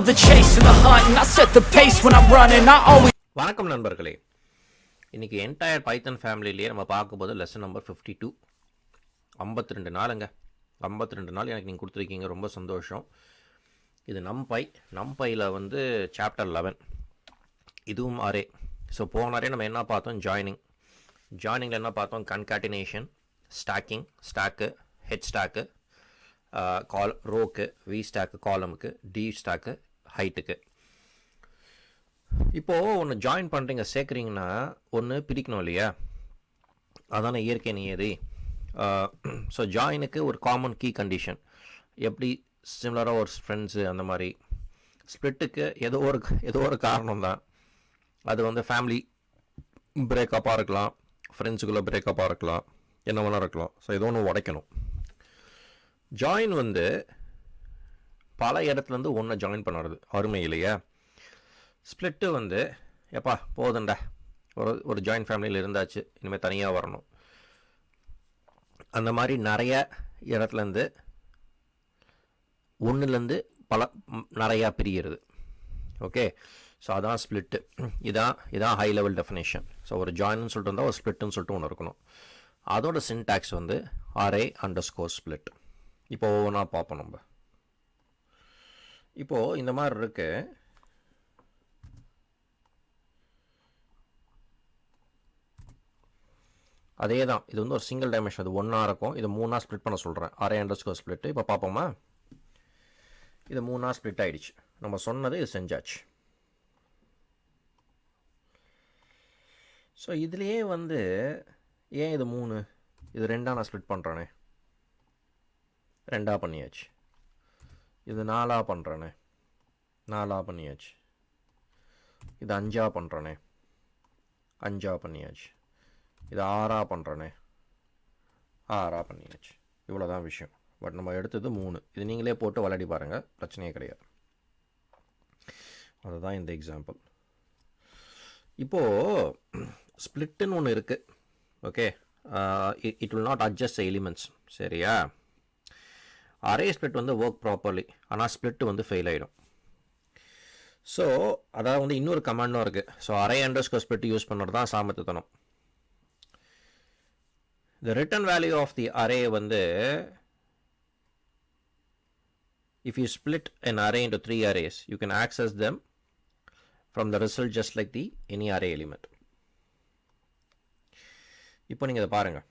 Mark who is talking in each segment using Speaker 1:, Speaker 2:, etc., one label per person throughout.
Speaker 1: love the chase and the hunt, and I set the pace when I'm running. I always.
Speaker 2: வணக்கம் நண்பர்களே, இன்றைக்கி entire பைத்தன் ஃபேமிலியிலேயே நம்ம பார்க்கும்போது lesson number 52. 52 நாளுங்க. 52 நாள் எனக்கு நீங்கள் கொடுத்துருக்கீங்க, ரொம்ப சந்தோஷம். இது நம்பையில் வந்து சாப்டர் 11. இதுவும் அரே. ஸோ போன அரே நம்ம என்ன பார்த்தோம்? ஜாயினிங்கில் என்ன பார்த்தோம்? கன்காட்டினேஷன், ஸ்டாக்கு, ஹெட் ஸ்டாக்கு, ரோக்கு, வி ஸ்டாக்கு, காலமுக்கு, டி ஸ்டாக்கு, ஹைட்டுக்கு. இப்போது ஒன்று ஜாயின் பண்ணுறீங்க, சேர்க்குறீங்கன்னா ஒன்று பிரிக்கணும் இல்லையா? அதான இயற்கை நியதி. ஸோ ஜாயினுக்கு ஒரு காமன் கீ கண்டிஷன், எப்படி சிமிலராக ஒரு ஃப்ரெண்ட்ஸு அந்த மாதிரி. ஸ்ப்ளிட்டுக்கு ஏதோ ஒரு காரணம் தான். அது வந்து ஃபேமிலி பிரேக்கப்பாக இருக்கலாம், ஃப்ரெண்ட்ஸுக்குள்ளே பிரேக்கப்பாக இருக்கலாம், என்ன வேணால் இருக்கலாம். ஸோ ஏதோ ஒன்று உடைக்கணும். ஜாயின் வந்து பல இடத்துலேருந்து ஒன்றை ஜாயின் பண்ணுறது அருமை இல்லையா? ஸ்ப்ளிட்டு வந்து எப்பா போதுண்டா, ஒரு ஜாயின்ட் ஃபேமிலியில் இருந்தாச்சு, இனிமேல் தனியாக வரணும். அந்த மாதிரி நிறைய இடத்துலேருந்து ஒன்றுலேருந்து நிறையா பிரிகிறது. ஓகே, ஸோ அதான் ஸ்ப்ளிட்டு. இதான் ஹை லெவல் டெஃபினேஷன். ஸோ ஒரு ஜாயின்னு சொல்லிட்டு இருந்தால் ஒரு ஸ்ப்ளிட்டுன்னு சொல்லிட்டு ஒன்று இருக்கணும். அதோட சின்டாக்ஸ் வந்து array_split. இப்போது ஒவ்வொன்றா பார்ப்போம் நம்ம. இப்போது இந்த மாதிரி இருக்கு. அதே தான், இது வந்து ஒரு சிங்கிள் டைமென்ஷன். அது ஒன்றா இருக்கும். இது 3ஆக ஸ்ப்ளிட் பண்ண சொல்கிறேன், array_split. இப்போ பார்ப்போமா? இது 3ஆக ஸ்ப்ளிட் ஆகிடுச்சு. நம்ம சொன்னது இது செஞ்சாச்சு. ஸோ இதுலேயே வந்து ஏன் இது 3, இது 2ஆக நான் ஸ்ப்ளிட் பண்ணுறேனே, 2ஆக பண்ணியாச்சு. இது 4ஆக பண்ணுறேனே, 4ஆக பண்ணியாச்சு. இது 5ஆக பண்ணுறேனே, 5ஆக பண்ணியாச்சு. இது 6ஆக பண்ணுறேனே, 6ஆக பண்ணியாச்சு. இவ்வளோ தான் விஷயம். பட் நம்ம எடுத்தது 3. இது நீங்களே போட்டு விளையாடி பாருங்கள், பிரச்சனையே கிடையாது. அதுதான் இந்த எக்ஸாம்பிள். இப்போது ஸ்ப்ளிட்டுன்னு ஒன்று இருக்குது. Okay, it will not adjust the elements. சரியா? அரே ஸ்ப்ளிட் வந்து ஒர்க் ப்ராப்பர்லி, ஆனால் ஸ்ப்ளிட்டு வந்து ஃபெயில் ஆகிடும். ஸோ அதாவது வந்து இன்னொரு கமாண்டும் இருக்குது. ஸோ array_split யூஸ் பண்ணுறது தான் சாமர்த்தியத்தனம். The return value of the array வந்து, if you split an array into 3 arrays, you can access them from the result just like the any array element. இப்போ நீங்கள் இதை பாருங்கள்.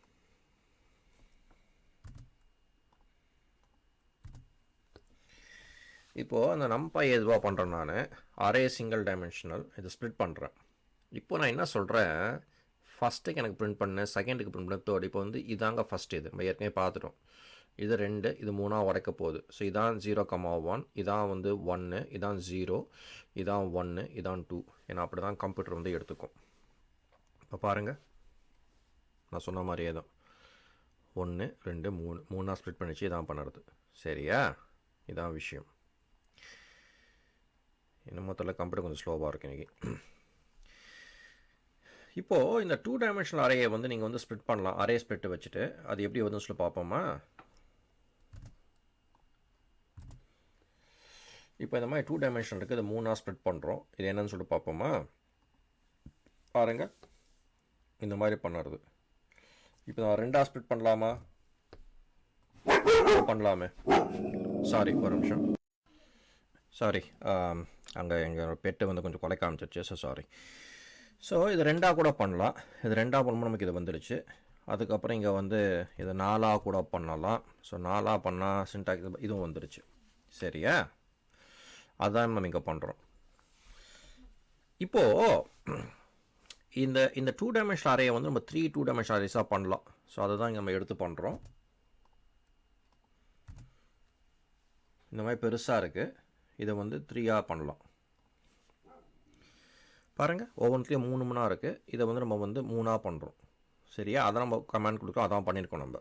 Speaker 2: இப்போது அந்த NumPy எதுவாக பண்ணுறேன் நான், அரே சிங்கிள் டைமென்ஷனல், இதை ஸ்ப்ளிட் பண்ணுறேன். இப்போ நான் என்ன சொல்கிறேன், ஃபஸ்ட்டுக்கு எனக்கு பிரிண்ட் பண்ணேன், செகண்டுக்கு பிரிண்ட் பண்ண, தேர்ட். இப்போ வந்து இதாங்க ஃபஸ்ட். இது நம்ம ஏற்கனவே பார்த்துட்டோம். இது 2, இது 3ஆக உடைக்க போகுது. ஸோ இதான் 0,1, இதான் வந்து 1, இதான் 0, இதான் 1, இதான் 2. ஏன்னா அப்படி தான் கம்ப்யூட்டர் வந்து எடுத்துக்கும். இப்போ பாருங்கள், நான் சொன்ன மாதிரியே தான் 1, 2, 3 3ஆக ஸ்ப்ளிட் பண்ணிச்சு. இதான் பண்ணுறது. சரியா? இதான் விஷயம். இன்னும் மொத்தத்தில் கம்ப்யூட்டர் கொஞ்சம் ஸ்லோவாக இருக்கு இன்றைக்கி. இப்போது இந்த 2 டைமென்ஷனல் அரேயை வந்து நீங்கள் வந்து ஸ்ப்ளிட் பண்ணலாம். அரே ஸ்ப்ளிட்டு வச்சுட்டு அது எப்படி வந்து சொல்லி பார்ப்போமா? இப்போ இந்த மாதிரி 2 டைமென்ஷன் இருக்குது, இது 3ஆக ஸ்ப்ளிட் பண்ணுறோம். இது என்னன்னு சொல்லிட்டு பார்ப்போமா? பாருங்கள், இந்த மாதிரி பண்ணுறது. இப்போ நான் 2ஆக ஸ்ப்ளிட் பண்ணலாமா? பண்ணலாமே. சாரி, ஒரு நிமிஷம். சாரி, அங்கே எங்கள் பெட்டு வந்து கொஞ்சம் குலைக்க ஆரம்பிச்சிருச்சு. So sorry. ஸோ இது 2ஆக கூட பண்ணலாம். இது 2ஆக பண்ணும்போது நமக்கு இது வந்துடுச்சு. அதுக்கப்புறம் இங்கே வந்து இது 4ஆக கூட பண்ணலாம். ஸோ 4ஆக பண்ணால் சின்டாக்ஸ் இதுவும் வந்துடுச்சு. சரியா? அதான் நம்ம இங்கே பண்ணுறோம். இப்போது இந்த 2 டைமென்ஷனல் அரேயை வந்து நம்ம 3 2 டைமென்ஷனல் அரேஸாக பண்ணலாம். ஸோ அதை தான் இங்கே நம்ம எடுத்து பண்ணுறோம். இந்த மாதிரி பெருசாக இருக்குது, இதை வந்து 3ஆக பண்ணலாம். பாருங்கள், ஒவ்வொன்றுலேயும் 3 3ஆக இருக்குது. இதை வந்து நம்ம வந்து 3ஆக பண்ணுறோம். சரியா? அதை நம்ம கமெண்ட் கொடுக்குறோம், அதான் பண்ணியிருக்கோம் நம்ம.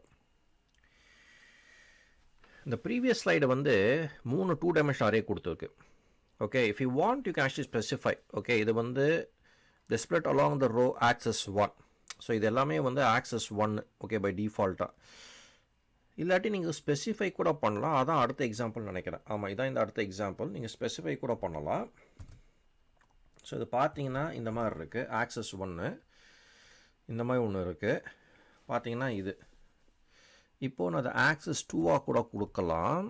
Speaker 2: இந்த ப்ரீவியஸ் ஸ்லைடு வந்து 3 2 டைமென்ஷனல் அரே கொடுத்துருக்கு. Okay, if you want you can actually specify. Okay, இது வந்து the split along the row axis 1. So இது எல்லாமே வந்து ஆக்சஸ் 1. ஓகே, பை டிஃபால்ட்டாக இல்லாட்டி நீங்கள் ஸ்பெசிஃபை கூட பண்ணலாம். அதான் அடுத்த எக்ஸாம்பிள் நினைக்கிறேன். ஆமாம், இதான் இந்த அடுத்த எக்ஸாம்பிள். நீங்கள் ஸ்பெசிஃபை கூட பண்ணலாம். ஸோ இது பார்த்தீங்கன்னா இந்த மாதிரி இருக்குது. ஆக்சஸ் 1 இந்த மாதிரி ஒன்று இருக்குது. பார்த்தீங்கன்னா இது இப்போது நான் அதை ஆக்சஸ் 2 கூட கொடுக்கலாம்.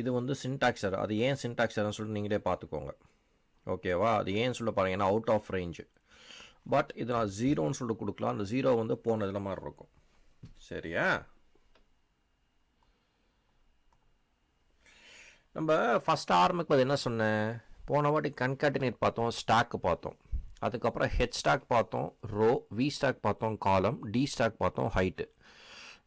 Speaker 2: இது வந்து சின்டாக்ஸ் எரர். அது ஏன் சின்டாக்ஸ் எரர்னு சொல்லிட்டு நீங்களே பார்த்துக்கோங்க. ஓகேவா? அது ஏன்னு சொல்ல பாருங்கன்னா அவுட் ஆஃப் ரேஞ்சு. பட் இது நான் 0ன்னு சொல்லிட்டு கொடுக்கலாம். அந்த 0 வந்து போனதில் மாதிரி இருக்கும். சரியா? நம்ம ஃபஸ்ட் ஆரம்பிப்பது என்ன சொன்னேன்? போன வாட்டி கன்காட்டினேட் பார்த்தோம், ஸ்டாக் பார்த்தோம், அதுக்கப்புறம் ஹெச் ஸ்டாக் பார்த்தோம், ரோ, வி ஸ்டாக் பார்த்தோம், காலம், டி ஸ்டாக் பார்த்தோம், ஹைட்டு.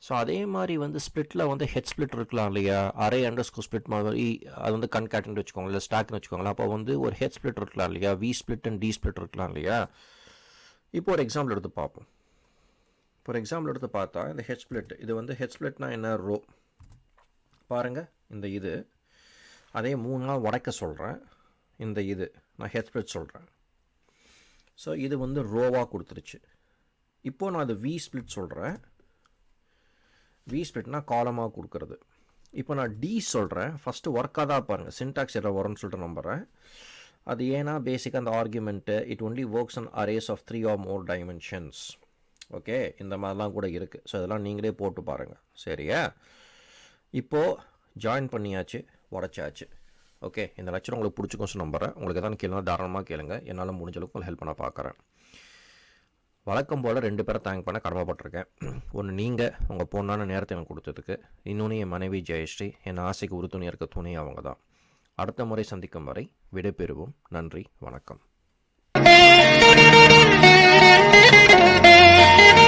Speaker 2: ஸோ அதே மாதிரி வந்து ஸ்ப்ளிட்டில் வந்து ஹெட் ஸ்ப்ளிட் இருக்கலாம் இல்லையா? அரே அண்டர்ஸ்கோர் ஸ்ப்ளிட் மாதிரி அது வந்து கன்காட்டினேட் வச்சுக்கோங்க, இல்லை ஸ்டாக்னு வச்சுக்கோங்களேன். அப்போ வந்து ஒரு ஹெட் ஸ்ப்ளிட் இருக்கலாம் இல்லையா? V split and T split இருக்கலாம் இல்லையா? இப்போ ஒரு எக்ஸாம்பிள் எடுத்து பார்ப்போம். இப்போ ஒரு எக்ஸாம்பிள் எடுத்து பார்த்தா இந்த ஹெட் ஸ்ப்ளிட், இது வந்து ஹெட் ஸ்ப்ளிட்னா என்ன? ரோ பாருங்கள். இந்த இது அதே 3 நாள் உடைக்க சொல்கிறேன். இந்த இது நான் ஹெட் ஸ்ப்ளிட் சொல்கிறேன். ஸோ இது வந்து ரோவாக கொடுத்துருச்சு. இப்போது நான் அது வி ஸ்ப்ளிட் சொல்கிறேன். வி ஸ்ப்ளிட்னா காலமாக கொடுக்குறது. இப்போ நான் டி சொல்கிறேன். ஃபஸ்ட்டு ஒர்க்காக தான் பாருங்கள், சின்டாக்ஸ் எரர் வரும்னு சொல்லிட்டு நம்புகிறேன். அது ஏன்னா பேசிக்காக அந்த argument it only works on arrays of 3 or more dimensions. Okay, இந்த மாதிரிலாம் கூட இருக்குது. ஸோ இதெல்லாம் நீங்களே போட்டு பாருங்கள். சரியா? இப்போது ஜாயின் பண்ணியாச்சு, உடச்சாச்சு. ஓகே, இந்த லெக்சர் உங்களுக்கு பிடிச்சிக்கும் நம்புகிறேன். உங்களுக்கு எதாவது கேளுங்க, தாராளமாக கேளுங்க. என்னால் முடிஞ்ச அளவுக்கு உங்களுக்கு ஹெல்ப் பண்ண பார்க்குறேன். வழக்கம் போல் 2 பேரை தேங்க் பண்ண கடமைப்பட்டிருக்கேன். ஒன்று நீங்கள் உங்கள் பொண்ணான நேரத்தை எனக்கு கொடுத்ததுக்கு, இன்னொன்று என் மனைவி ஜெயஸ்ரீ. என் ஆசைக்கு உறுதுணையாக இருக்க துணை அவங்க தான். அடுத்த முறை சந்திக்கும் வரை விடைபெறுவோம். நன்றி, வணக்கம்.